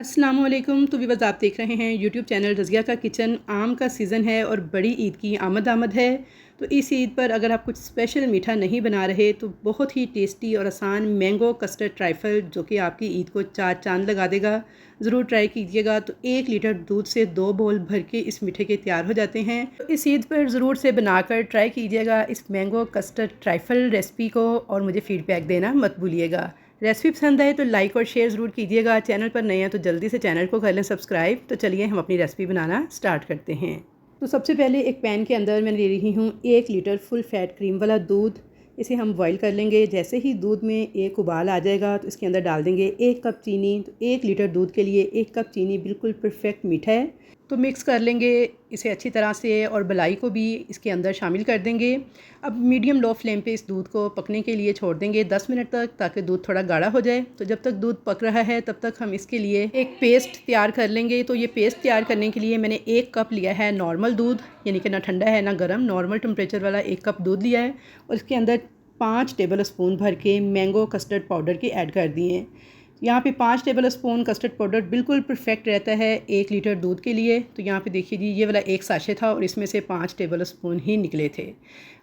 अस्सलामुअलैकुम। तो व्यूअर्स, आप देख रहे हैं यूट्यूब चैनल रज़िया का किचन। आम का सीज़न है और बड़ी ईद की आमद है। तो इस ईद पर अगर आप कुछ स्पेशल मीठा नहीं बना रहे तो बहुत ही टेस्टी और आसान मैंगो कस्टर्ड ट्राइफल जो कि आपकी ईद को चार चांद लगा देगा, ज़रूर ट्राई कीजिएगा। तो 1 लीटर दूध से 2 बोल भर के इस मीठे के तैयार हो जाते हैं। तो इस ईद पर ज़रूर से बनाकर ट्राई कीजिएगा इस मैंगो कस्टर्ड ट्राइफल रेसिपी को और मुझे फ़ीडबैक देना मत भूलिएगा। रेसिपी पसंद आए तो लाइक और शेयर ज़रूर कीजिएगा। चैनल पर नए हैं तो जल्दी से चैनल को कर लें सब्सक्राइब। तो चलिए हम अपनी रेसिपी बनाना स्टार्ट करते हैं। तो सबसे पहले एक पैन के अंदर मैं ले रही हूँ 1 लीटर फुल फैट क्रीम वाला दूध। इसे हम बॉईल कर लेंगे। जैसे ही दूध में एक उबाल आ जाएगा तो इसके अंदर डाल देंगे 1 कप चीनी। तो 1 लीटर दूध के लिए 1 कप चीनी बिल्कुल परफेक्ट मीठा है। तो मिक्स कर लेंगे इसे अच्छी तरह से और मलाई को भी इसके अंदर शामिल कर देंगे। अब मीडियम लो फ्लेम पे इस दूध को पकने के लिए छोड़ देंगे 10 मिनट तक, ताकि दूध थोड़ा गाढ़ा हो जाए। तो जब तक दूध पक रहा है तब तक हम इसके लिए एक पेस्ट तैयार कर लेंगे। तो ये पेस्ट तैयार करने के लिए मैंने 1 कप लिया है नॉर्मल दूध, यानी कि ना ठंडा है ना गर्म, नॉर्मल टेम्परेचर वाला 1 कप दूध लिया है। और इसके अंदर 5 टेबल स्पून भर के मैंगो कस्टर्ड पाउडर के ऐड कर दिए हैं। यहाँ पे 5 टेबल स्पून कस्टर्ड पाउडर बिल्कुल परफेक्ट रहता है 1 लीटर दूध के लिए। तो यहाँ पे देखिए जी, ये वाला एक साशे था और इसमें से 5 टेबल स्पून ही निकले थे।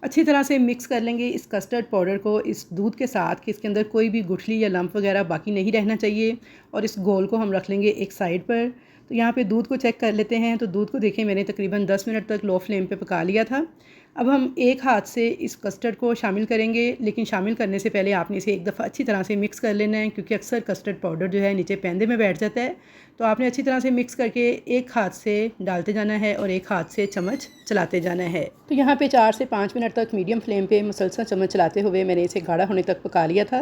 अच्छी तरह से मिक्स कर लेंगे इस कस्टर्ड पाउडर को इस दूध के साथ कि इसके अंदर कोई भी गुठली या लम्प वगैरह बाकी नहीं रहना चाहिए। और इस घोल को हम रख लेंगे एक साइड पर। तो यहाँ पे दूध को चेक कर लेते हैं। तो दूध को देखें, मैंने तकरीबन 10 मिनट तक लो फ्लेम पे पका लिया था। अब हम एक हाथ से इस कस्टर्ड को शामिल करेंगे, लेकिन शामिल करने से पहले आपने इसे एक दफ़ा अच्छी तरह से मिक्स कर लेना है, क्योंकि अक्सर कस्टर्ड पाउडर जो है नीचे पैंदे में बैठ जाता है। तो आपने अच्छी तरह से मिक्स करके एक हाथ से डालते जाना है और एक हाथ से चम्मच चलाते जाना है। तो यहाँ पे 4 से 5 मिनट तक मीडियम फ्लेम पे मुसलसल चम्मच चलाते हुए मैंने इसे गाढ़ा होने तक पका लिया था।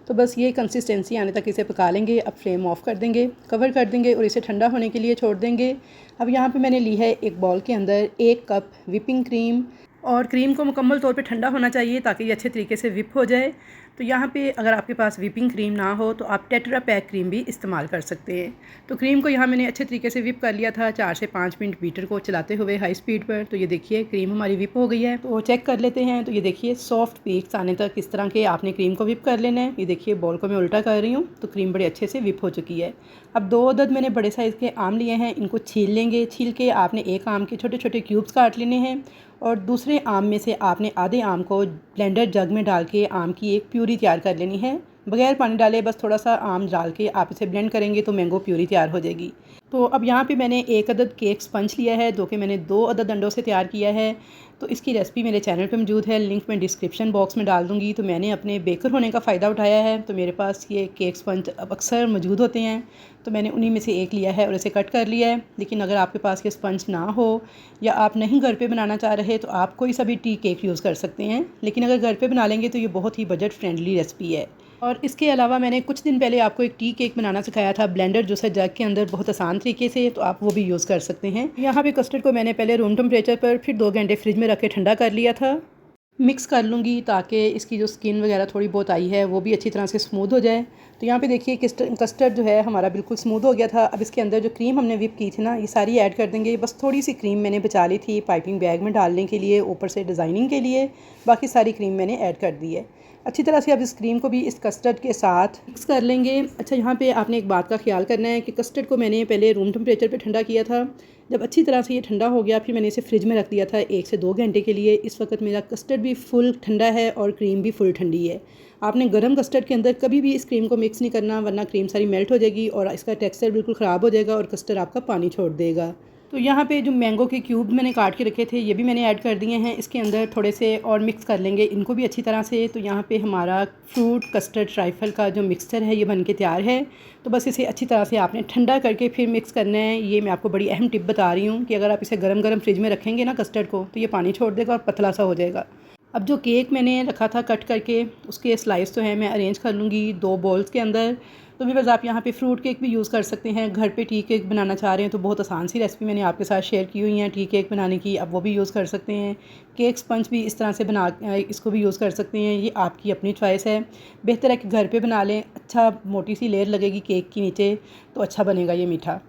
तो बस ये कंसिस्टेंसी आने तक इसे पका लेंगे। अब फ्लेम ऑफ कर देंगे, कवर कर देंगे और इसे ठंडा होने के लिए छोड़ देंगे। अब यहाँ पे मैंने ली है एक बाउल के अंदर 1 कप विपिंग क्रीम। और क्रीम को मुकम्मल तौर पे ठंडा होना चाहिए ताकि ये अच्छे तरीके से विप हो जाए। तो यहाँ पे अगर आपके पास विपिंग क्रीम ना हो तो आप टेट्रा पैक क्रीम भी इस्तेमाल कर सकते हैं। तो क्रीम को यहाँ मैंने अच्छे तरीके से विप कर लिया था 4 से 5 मिनट बीटर को चलाते हुए हाई स्पीड पर। तो ये देखिए क्रीम हमारी विप हो गई है। तो चेक कर लेते हैं। तो ये देखिए सॉफ्ट पीक्स आने तक इस तरह के आपने क्रीम को विप कर लेना है। ये देखिए बॉल को मैं उल्टा कर रही हूँ तो क्रीम बड़े अच्छे से विप हो चुकी है। अब 2 अदद मैंने बड़े साइज़ के आम लिए हैं, इनको छील लेंगे। छील के आपने एक आम के छोटे छोटे क्यूब्स काट लेने हैं और दूसरे आम में से आपने आधे आम को ब्लेंडर जग में डाल के आम की एक प्यूरी तैयार कर लेनी है। बगैर पानी डाले बस थोड़ा सा आम डाल के आप इसे ब्लेंड करेंगे तो मैंगो प्यूरी तैयार हो जाएगी। तो अब यहाँ पे मैंने 1 अदद केक स्पंज लिया है जो कि मैंने 2 अदद अंडों से तैयार किया है। तो इसकी रेसिपी मेरे चैनल पे मौजूद है, लिंक मैं डिस्क्रिप्शन बॉक्स में डाल दूँगी। तो मैंने अपने बेकर होने का फ़ायदा उठाया है, तो मेरे पास ये केक स्पंज अब अक्सर मौजूद होते हैं। तो मैंने उन्हीं में से एक लिया है और इसे कट कर लिया है। लेकिन अगर आपके पास ये स्पंज ना हो या आप नहीं घर पे बनाना चाह रहे तो आप कोई सा भी टी केक यूज़ कर सकते हैं। लेकिन अगर घर पे बना लेंगे तो ये बहुत ही बजट फ्रेंडली रेसिपी है। और इसके अलावा मैंने कुछ दिन पहले आपको एक टी केक बनाना सिखाया था ब्लेंडर जूसर जग के अंदर, बहुत आसान तरीके से, तो आप वो भी यूज़ कर सकते हैं। यहाँ पे कस्टर्ड को मैंने पहले रूम टेम्परेचर पर फिर 2 घंटे फ्रिज में रख के ठंडा कर लिया था। मिक्स कर लूँगी ताकि इसकी जो स्किन वगैरह थोड़ी बहुत आई है वो भी अच्छी तरह से स्मूथ हो जाए। तो यहाँ पे देखिए कस्टर्ड जो है हमारा बिल्कुल स्मूथ हो गया था। अब इसके अंदर जो क्रीम हमने विप की थी ना, ये सारी ऐड कर देंगे। बस थोड़ी सी क्रीम मैंने बचा ली थी पाइपिंग बैग में डालने के लिए, ऊपर से डिज़ाइनिंग के लिए। बाकी सारी क्रीम मैंने ऐड कर दी है। अच्छी तरह से अब इस क्रीम को भी इस कस्टर्ड के साथ मिक्स कर लेंगे। अच्छा, यहाँ पे आपने एक बात का ख्याल करना है कि कस्टर्ड को मैंने पहले रूम टेम्परेचर पे ठंडा किया था। जब अच्छी तरह से ये ठंडा हो गया फिर मैंने इसे फ्रिज में रख दिया था 1 से 2 घंटे के लिए। इस वक्त मेरा कस्टर्ड भी फुल ठंडा है और क्रीम भी फुल ठंडी है। आपने गर्म कस्टर्ड के अंदर कभी भी इस क्रीम को मिक्स नहीं करना, वरना क्रीम सारी मेल्ट हो जाएगी और इसका टेक्सचर बिल्कुल ख़राब हो जाएगा और कस्टर्ड आपका पानी छोड़ देगा। तो यहाँ पे जो मैंगो के क्यूब मैंने काट के रखे थे ये भी मैंने ऐड कर दिए हैं इसके अंदर थोड़े से, और मिक्स कर लेंगे इनको भी अच्छी तरह से। तो यहाँ पे हमारा फ्रूट कस्टर्ड ट्राइफल का जो मिक्सचर है ये बन के तैयार है। तो बस इसे अच्छी तरह से आपने ठंडा करके फिर मिक्स करना है। ये मैं आपको बड़ी अहम टिप बता रही हूँ कि अगर आप इसे गरम गरम फ्रिज में रखेंगे ना कस्टर्ड को, तो ये पानी छोड़ देगा और पतला सा हो जाएगा। अब जो केक मैंने रखा था कट करके, उसके स्लाइस तो है मैं अरेंज कर लूँगी 2 बॉल्स के अंदर। तो भी बस आप यहाँ पे फ्रूट केक भी यूज़ कर सकते हैं। घर पे टी केक बनाना चाह रहे हैं तो बहुत आसान सी रेसिपी मैंने आपके साथ शेयर की हुई है टी केक बनाने की, आप वो भी यूज़ कर सकते हैं। केक स्पंज भी इस तरह से बना इसको भी यूज़ कर सकते हैं, ये आपकी अपनी चॉइस है। बेहतर है कि घर पे बना लें, अच्छा मोटी सी लेयर लगेगी केक की नीचे तो अच्छा बनेगा ये मीठा।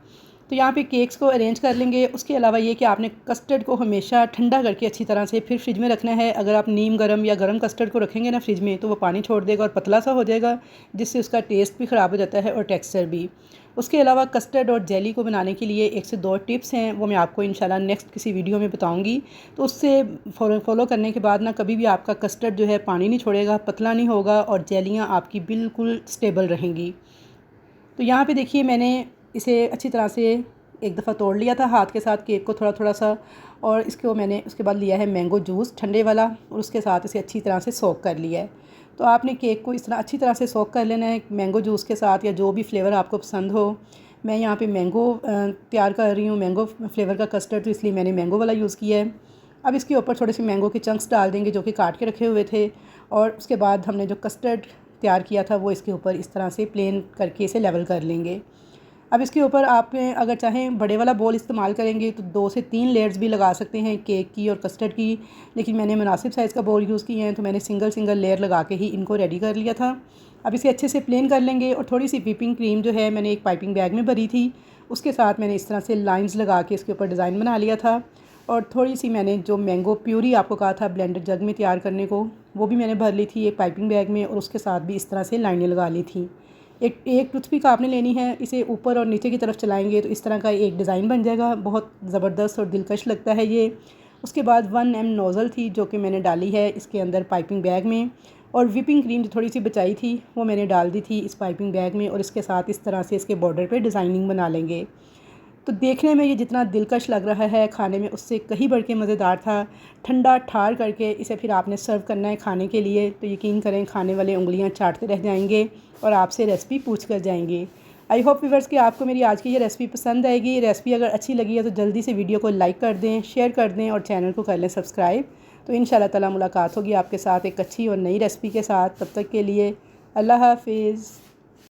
तो तो यहाँ पे केक्स को अरेंज कर लेंगे। उसके अलावा ये कि आपने कस्टर्ड को हमेशा ठंडा करके अच्छी तरह से फिर फ्रिज में रखना है। अगर आप नीम गर्म या गर्म कस्टर्ड को रखेंगे ना फ्रिज में, तो वो पानी छोड़ देगा और पतला सा हो जाएगा, जिससे उसका टेस्ट भी ख़राब हो जाता है और टेक्सचर भी। उसके अलावा कस्टर्ड और जेली को बनाने के लिए 1 से 2 टिप्स हैं, वो मैं आपको इंशाल्लाह नेक्स्ट किसी वीडियो में बताऊँगी। तो उससे फॉलो करने के बाद ना कभी भी आपका कस्टर्ड जो है पानी नहीं छोड़ेगा, पतला नहीं होगा और जेलियाँ आपकी बिल्कुल स्टेबल रहेंगी। तो यहाँ पे देखिए मैंने इसे अच्छी तरह से एक दफ़ा तोड़ लिया था हाथ के साथ केक को थोड़ा थोड़ा सा, और इसको मैंने उसके बाद लिया है मैंगो जूस ठंडे वाला और उसके साथ इसे अच्छी तरह से सोक कर लिया है। तो आपने केक को इस तरह अच्छी तरह से सोक कर लेना है मैंगो जूस के साथ या जो भी फ्लेवर आपको पसंद हो। मैं यहाँ पे मैंगो तैयार कर रही हूँ, मैंगो फ्लेवर का कस्टर्ड, तो इसलिए मैंने मैंगो वाला यूज़ किया है। अब इसके ऊपर थोड़े से मैंगो के चंक्स डाल देंगे जो कि काट के रखे हुए थे, और उसके बाद हमने जो कस्टर्ड तैयार किया था वो इसके ऊपर इस तरह से प्लेन करके इसे लेवल कर लेंगे। अब इसके ऊपर आप अगर चाहें बड़े वाला बोल इस्तेमाल करेंगे तो 2 से 3 लेयर्स भी लगा सकते हैं केक की और कस्टर्ड की, लेकिन मैंने मुनासिब साइज़ का बोल यूज़ किए हैं तो मैंने सिंगल लेयर लगा के ही इनको रेडी कर लिया था। अब इसे अच्छे से प्लेन कर लेंगे और थोड़ी सी व्हिपिंग क्रीम जो है मैंने एक पाइपिंग बैग में भरी थी, उसके साथ मैंने इस तरह से लाइन्स लगा के इसके ऊपर डिज़ाइन बना लिया था। और थोड़ी सी मैंने जो मैंगो प्यूरी आपको कहा था ब्लेंडर जग में तैयार करने को, वो भी मैंने भर ली थी एक पाइपिंग बैग में, और उसके साथ भी इस तरह से लाइनें लगा ली थी। एक टूथपिक आपने लेनी है, इसे ऊपर और नीचे की तरफ चलाएंगे तो इस तरह का एक डिज़ाइन बन जाएगा, बहुत ज़बरदस्त और दिलकश लगता है ये। उसके बाद 1 ml नोज़ल थी जो कि मैंने डाली है इसके अंदर पाइपिंग बैग में, और व्हिपिंग क्रीम जो थोड़ी सी बचाई थी वो मैंने डाल दी थी इस पाइपिंग बैग में, और इसके साथ इस तरह से इसके बॉर्डर पे डिज़ाइनिंग बना लेंगे। तो देखने में ये जितना दिलकश लग रहा है खाने में उससे कहीं बढ़ के मज़ेदार था। ठंडा ठार करके इसे फिर आपने सर्व करना है खाने के लिए, तो यकीन करें खाने वाले उंगलियां चाटते रह जाएंगे और आपसे रेसिपी पूछ कर जाएंगे। आई होप व्यूअर्स कि आपको मेरी आज की ये रेसिपी पसंद आएगी। रेसिपी अगर अच्छी लगी है तो जल्दी से वीडियो को लाइक कर दें, शेयर कर दें और चैनल को कर लें सब्सक्राइब। तो इंशाल्लाह ताला मुलाकात होगी आपके साथ एक अच्छी और नई रेसिपी के साथ। तब तक के लिए अल्लाह हाफिज़।